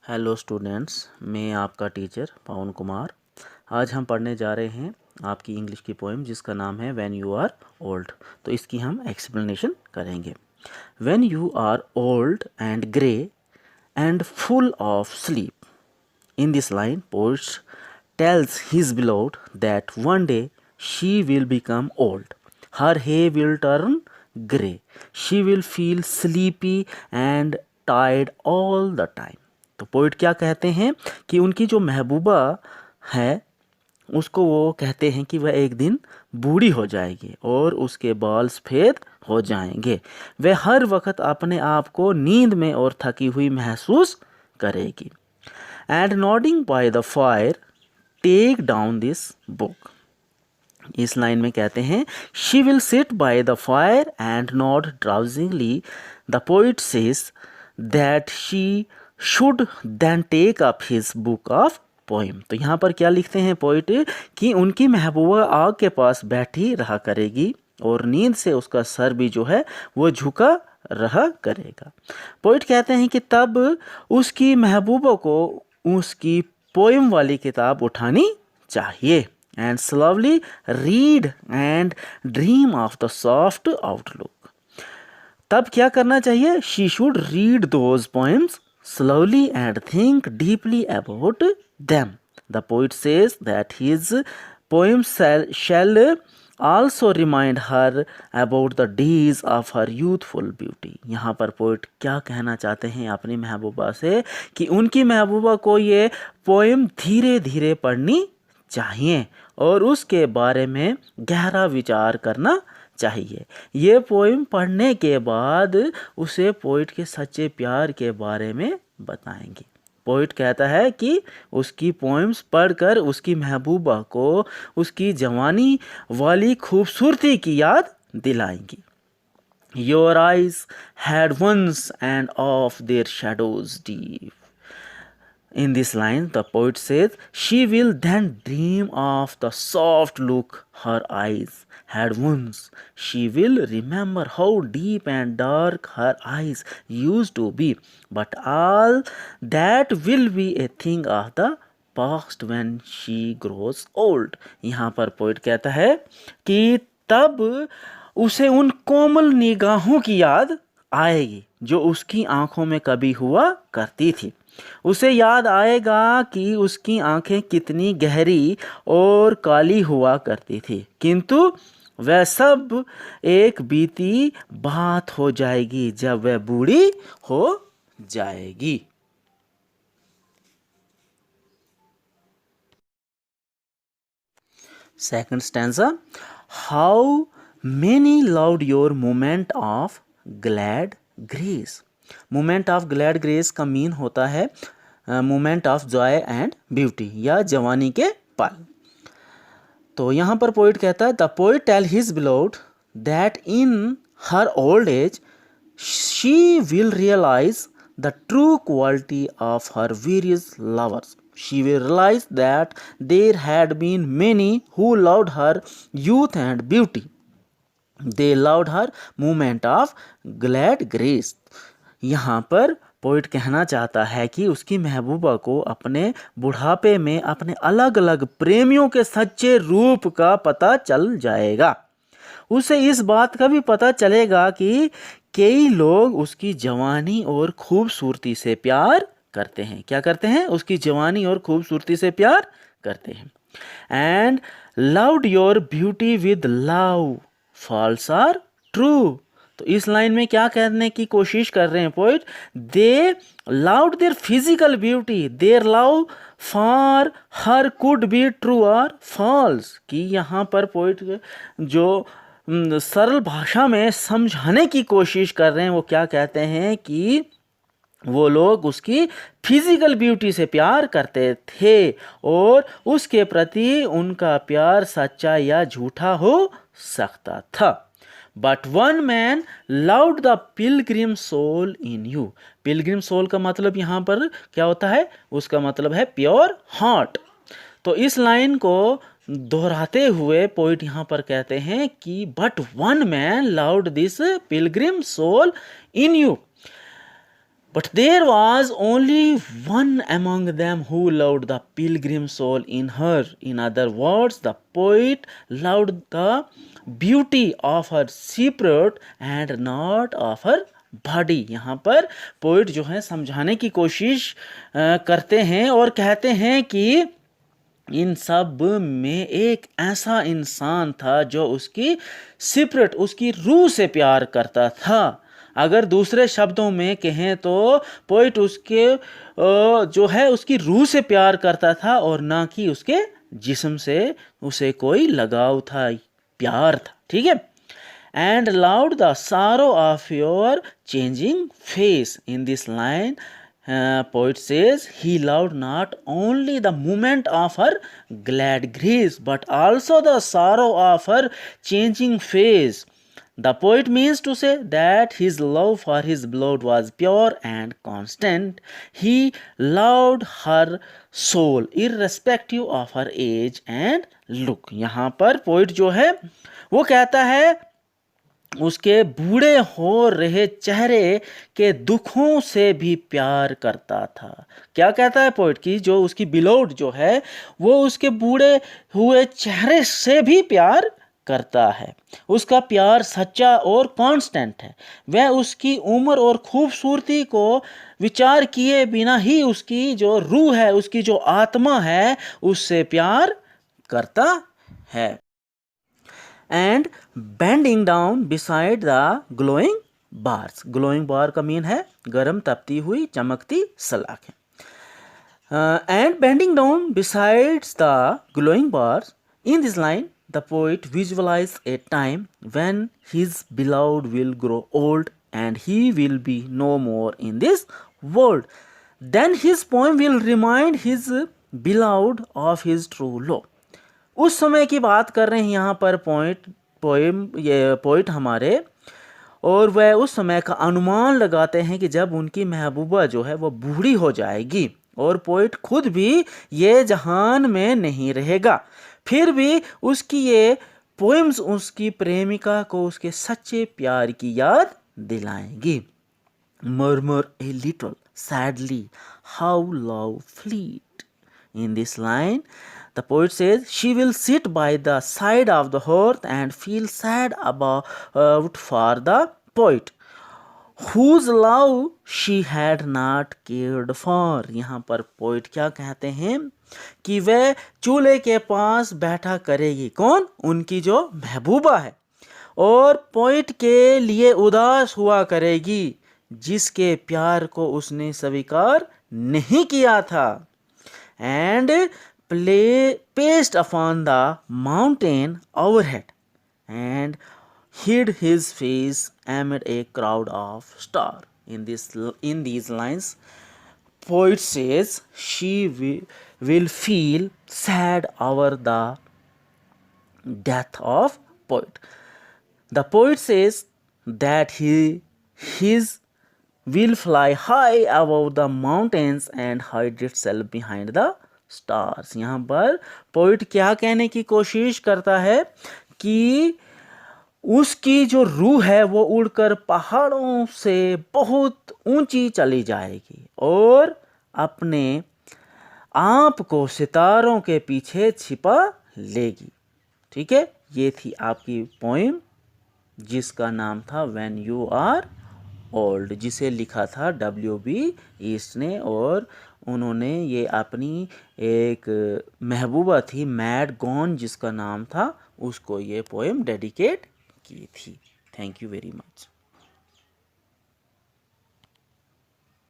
Hello students, मैं आपका teacher पवन कुमार। आज हम पढ़ने जा रहे हैं आपकी इंग्लिश की पोएम जिसका नाम है व्हेन यू आर ओल्ड। तो इसकी हम एक्सप्लेनेशन करेंगे। When you are old and grey and full of sleep, in this line, poet tells his beloved that one day she will become old. Her hair will turn grey. She will feel sleepy and tired all the time. तो poet क्या कहते हैं कि उनकी जो महबूबा है उसको वो कहते हैं कि वह एक दिन बूढ़ी हो जाएगी और उसके बाल सफ़ेद हो जाएंगे। वह हर वक्त अपने आप को नींद में और थकी हुई महसूस करेगी। And nodding by the fire, take down this book. इस लाइन में कहते हैं she will sit by the fire and nod drowsingly. The poet says that she should then take up his book of poem. तो यहाँ पर क्या लिखते हैं पोइट कि उनकी महबूबा आग के पास बैठी रहा करेगी और नींद से उसका सर भी जो है वो झुका रहा करेगा। पोइट कहते हैं कि तब उसकी महबूबा को उसकी पोएम वाली किताब उठानी चाहिए and slowly read and dream of the soft outlook. तब क्या करना चाहिए? She should read those poems slowly and think deeply about them. The poet says that his poems shall also remind her about the days of her youthful beauty. यहाँ पर poet क्या कहना चाहते हैं अपनी महबूबा से कि उनकी महबूबा को ये पोएम धीरे धीरे पढ़नी चाहिए और उसके बारे में गहरा विचार करना चाहिए। ये पोएम पढ़ने के बाद उसे पोइट के सच्चे प्यार के बारे में बताएंगे। पोइट कहता है कि उसकी पोएम्स पढ़कर उसकी महबूबा को उसकी जवानी वाली खूबसूरती की याद दिलाएंगी। Your eyes had once and of their shadows deep. In this line, the poet says, she will then dream of the soft look her eyes had once. She will remember how deep and dark her eyes used to be. But all that will be a thing of the past when she grows old. यहाँ पर poet कहता है कि तब उसे उन कोमल निगाहों की याद आएगी जो उसकी आंखों में कभी हुआ करती थी। उसे याद आएगा कि उसकी आंखें कितनी गहरी और काली हुआ करती थी, किंतु वह सब एक बीती बात हो जाएगी जब वह बूढ़ी हो जाएगी। Second stanza, how many loved your moment of glad grace. Moment of glad grace का मीन होता है moment of Joy and beauty या जवानी के पल। तो यहाँ पर पोइट कहता है the poet tell his beloved that in her old age she will realise the true quality of her various lovers. She will realize that there had been many who loved her youth and beauty. They loved her moment of glad grace. यहाँ पर poet कहना चाहता है कि उसकी महबूबा को अपने बुढ़ापे में अपने अलग अलग प्रेमियों के सच्चे रूप का पता चल जाएगा। उसे इस बात का भी पता चलेगा कि कई लोग उसकी जवानी और खूबसूरती से प्यार करते हैं। क्या करते हैं? उसकी जवानी और खूबसूरती से प्यार करते हैं। And loved your beauty with love false or true. तो इस लाइन में क्या कहने की कोशिश कर रहे हैं poet? They loved their physical beauty, their love for her could be true और फॉल्स। कि यहाँ पर पोइट जो सरल भाषा में समझाने की कोशिश कर रहे हैं वो क्या कहते हैं कि वो लोग उसकी फिजिकल ब्यूटी से प्यार करते थे और उसके प्रति उनका प्यार सच्चा या झूठा हो सकता था। But one man loved the pilgrim soul in you. Pilgrim soul का मतलब यहाँ पर क्या होता है? उसका मतलब है प्योर हार्ट। तो इस लाइन को दोहराते हुए पोइट यहाँ पर कहते हैं कि but one man loved this pilgrim soul in you. But there was only one among them who loved the pilgrim soul in her. In other words, the poet loved the beauty of her spirit and not of her body. यहाँ पर poet जो है समझाने की कोशिश करते हैं और कहते हैं कि इन सब में एक ऐसा इंसान था जो उसकी सिपरेट, उसकी रूह से प्यार करता था। अगर दूसरे शब्दों में कहें तो पोइट उसके जो है उसकी रूह से प्यार करता था और ना कि उसके जिस्म से उसे कोई लगाव था, प्यार था। ठीक है। And loved the sorrow of your changing face. In this line, poet says he loved not only the moment of her glad grace, but also the sorrow of her changing face. The poet means to say that his love for his beloved was pure and constant. He loved her soul irrespective of her age and look. यहाँ पर poet जो है वो कहता है उसके बूढ़े हो रहे चेहरे के दुखों से भी प्यार करता था। क्या कहता है पोइट की जो उसकी बिलोव्ड जो है वो उसके बूढ़े हुए चेहरे से भी प्यार करता है। उसका प्यार सच्चा और कांस्टेंट है। वह उसकी उम्र और खूबसूरती को विचार किए बिना ही उसकी जो रूह है, उसकी जो आत्मा है, उससे प्यार करता है। And bending down beside the glowing bars. Glowing bar का मीन है गर्म तपती हुई चमकती सलाखें। And bending down besides the glowing bars. In this line, the poet visualizes a time when his beloved will grow old and he will be no more in this world. Then his poem will remind his beloved of his true love. उस समय की बात कर रहे हैं यहाँ पर poet हमारे, और वह उस समय का अनुमान लगाते हैं कि जब उनकी महबूबा जो है वो बूढ़ी हो जाएगी और पोइट खुद भी ये जहान में नहीं रहेगा, फिर भी उसकी ये पोएम्स उसकी प्रेमिका को उसके सच्चे प्यार की याद दिलाएंगी। Murmur a little sadly how love fleet. In this line, the poet says she will sit by the side of the hearth and feel sad about for the poet whose love she had not cared for. यहाँ पर poet क्या कहते हैं कि वह चूल्हे के पास बैठा करेगी। कौन? उनकी जो महबूबा है, और पोइट के लिए उदास हुआ करेगी जिसके प्यार को उसने स्वीकार नहीं किया था। And placed upon the mountain overhead and hid his face amid a crowd of stars. In these lines, poet says she will feel sad over the death of poet. The poet says that his will fly high above the mountains and hide itself behind the stars. यहाँ पर poet क्या कहने की कोशिश करता है कि उसकी जो रूह है वो उड़कर पहाड़ों से बहुत ऊंची चली जाएगी और अपने आप को सितारों के पीछे छिपा लेगी। ठीक है, ये थी आपकी पोएम जिसका नाम था व्हेन यू आर ओल्ड, जिसे लिखा था W.B. ईस्ट ने, और उन्होंने ये अपनी एक महबूबा थी मैड गॉन जिसका नाम था, उसको ये पोएम डेडिकेट की थी। Thank you very much.